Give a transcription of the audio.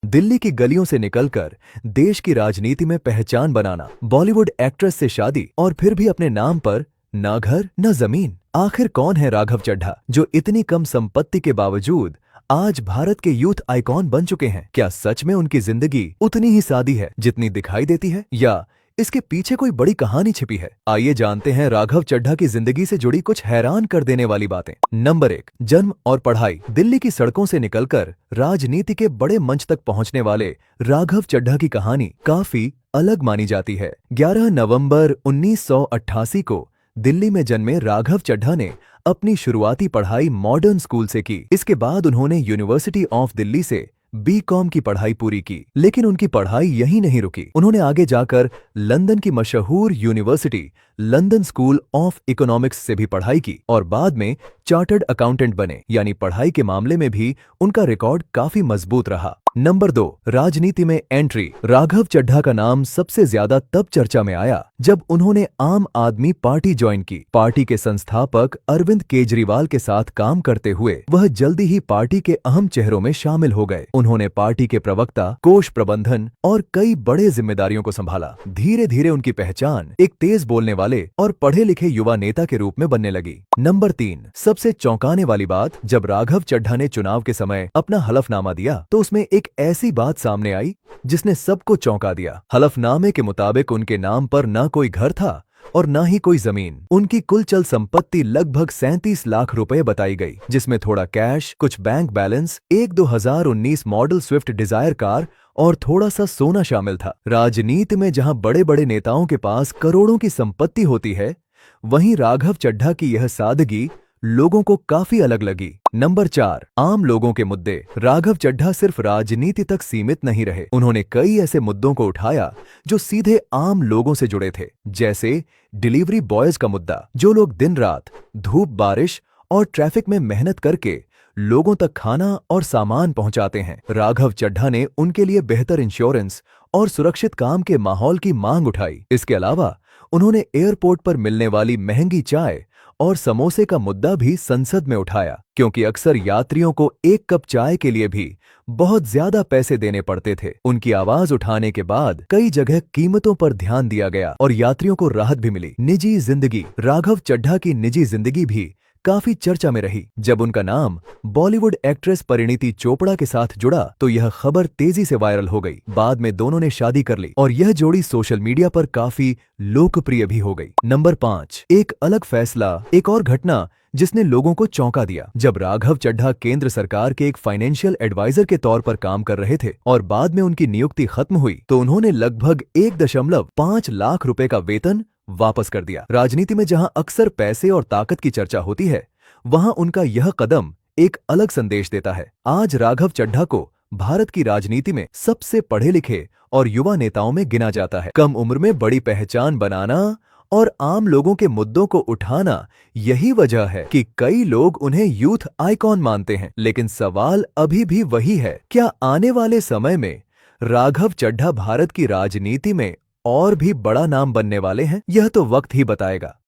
दिल्ली की गलियों से निकलकर देश की राजनीति में पहचान बनाना, बॉलीवुड एक्ट्रेस से शादी और फिर भी अपने नाम पर ना घर न जमीन। आखिर कौन है राघव चड्ढा, जो इतनी कम संपत्ति के बावजूद आज भारत के यूथ आइकॉन बन चुके हैं? क्या सच में उनकी जिंदगी उतनी ही सादी है जितनी दिखाई देती है, या इसके पीछे कोई बड़ी कहानी छिपी है? आइए जानते हैं राघव चड्ढा की जिंदगी से जुड़ी कुछ हैरान कर देने वाली बातें। नंबर 1, जन्म और पढ़ाई। दिल्ली की सड़कों से निकलकर राजनीति के बड़े मंच तक पहुंचने वाले राघव चड्ढा की कहानी काफी अलग मानी जाती है। 11 नवंबर 1988 को दिल्ली में जन्मे राघव चड्ढा ने अपनी शुरुआती पढ़ाई मॉडर्न स्कूल से की। इसके बाद उन्होंने यूनिवर्सिटी ऑफ दिल्ली से बीकॉम की पढ़ाई पूरी की, लेकिन उनकी पढ़ाई यहीं नहीं रुकी। उन्होंने आगे जाकर लंदन की मशहूर university London school of economics से भी पढ़ाई की और बाद में चार्टर्ड अकाउंटेंट बने। यानी पढ़ाई के मामले में भी उनका रिकॉर्ड काफी मजबूत रहा। नंबर 2, राजनीति में एंट्री। राघव चड्ढा का नाम सबसे ज्यादा तब चर्चा में आया जब उन्होंने आम आदमी पार्टी ज्वाइन की। पार्टी के संस्थापक अरविंद केजरीवाल के साथ काम करते हुए वह जल्दी ही पार्टी के अहम चेहरों में शामिल हो गए। उन्होंने पार्टी के प्रवक्ता, कोष प्रबंधन और कई बड़े जिम्मेदारियों को संभाला। धीरे धीरे उनकी पहचान एक तेज बोलने वाले और पढ़े लिखे युवा नेता के रूप में बनने लगी। नंबर 3, सबसे चौंकाने वाली बात, जब राघव चड्ढा ने चुनाव के समय अपना हलफनामा दिया तो उसमें एक ऐसी बात सामने आई जिसने सबको चौंका दिया। हलफनामे के मुताबिक उनके नाम पर ना कोई घर था और ना ही कोई जमीन। उनकी कुल चल संपत्ति लगभग 37 लाख रुपए बताई गई, जिसमें थोड़ा कैश, कुछ बैंक बैलेंस, एक 2019 मॉडल स्विफ्ट डिजायर कार और थोड़ा सा सोना शामिल था। राजनीति में जहां बड़े बड़े नेताओं के पास करोड़ों की संपत्ति होती है, वहीं राघव चड्ढा की यह सादगी लोगों को काफी अलग लगी। नंबर 4, आम लोगों के मुद्दे। राघव चड्ढा सिर्फ राजनीति तक सीमित नहीं रहे। उन्होंने कई ऐसे मुद्दों को उठाया जो सीधे आम लोगों से जुड़े थे, जैसे डिलीवरी बॉयज का मुद्दा, जो लोग दिन रात धूप बारिश और ट्रैफिक में मेहनत करके लोगों तक खाना और सामान पहुंचाते हैं। राघव चड्ढा ने उनके लिए बेहतर इंश्योरेंस और सुरक्षित काम के माहौल की मांग उठाई। इसके अलावा उन्होंने एयरपोर्ट पर मिलने वाली महंगी चाय और समोसे का मुद्दा भी संसद में उठाया, क्योंकि अक्सर यात्रियों को एक कप चाय के लिए भी बहुत ज्यादा पैसे देने पड़ते थे। उनकी आवाज उठाने के बाद कई जगह कीमतों पर ध्यान दिया गया और यात्रियों को राहत भी मिली। निजी जिंदगी। राघव चड्ढा की निजी जिंदगी भी काफी चर्चा में रही। जब उनका नाम बॉलीवुड एक्ट्रेस परिणीति चोपड़ा के साथ जुड़ा तो यह खबर तेजी से वायरल हो गई। बाद में दोनों ने शादी कर ली और यह जोड़ी सोशल मीडिया पर काफी लोकप्रिय भी हो गई। नंबर 5, एक अलग फैसला। एक और घटना जिसने लोगों को चौंका दिया। जब राघव चड्ढा केंद्र सरकार के एक फाइनेंशियल एडवाइजर के तौर पर काम कर रहे थे और बाद में उनकी नियुक्ति खत्म हुई, तो उन्होंने लगभग 1.5 लाख रुपए का वेतन वापस कर दिया। राजनीति में जहां अक्सर पैसे और ताकत की चर्चा होती है, वहां उनका यह कदम एक अलग संदेश देता है। आज राघव चड्ढा को भारत की राजनीति में सबसे पढ़े लिखे और युवा नेताओं में गिना जाता है। कम उम्र में बड़ी पहचान बनाना और आम लोगों के मुद्दों को उठाना, यही वजह है कि कई लोग उन्हें यूथ आइकॉन मानते हैं। लेकिन सवाल अभी भी वही है, क्या आने वाले समय में राघव चड्ढा भारत की राजनीति में और भी बड़ा नाम बनने वाले हैं? यह तो वक्त ही बताएगा।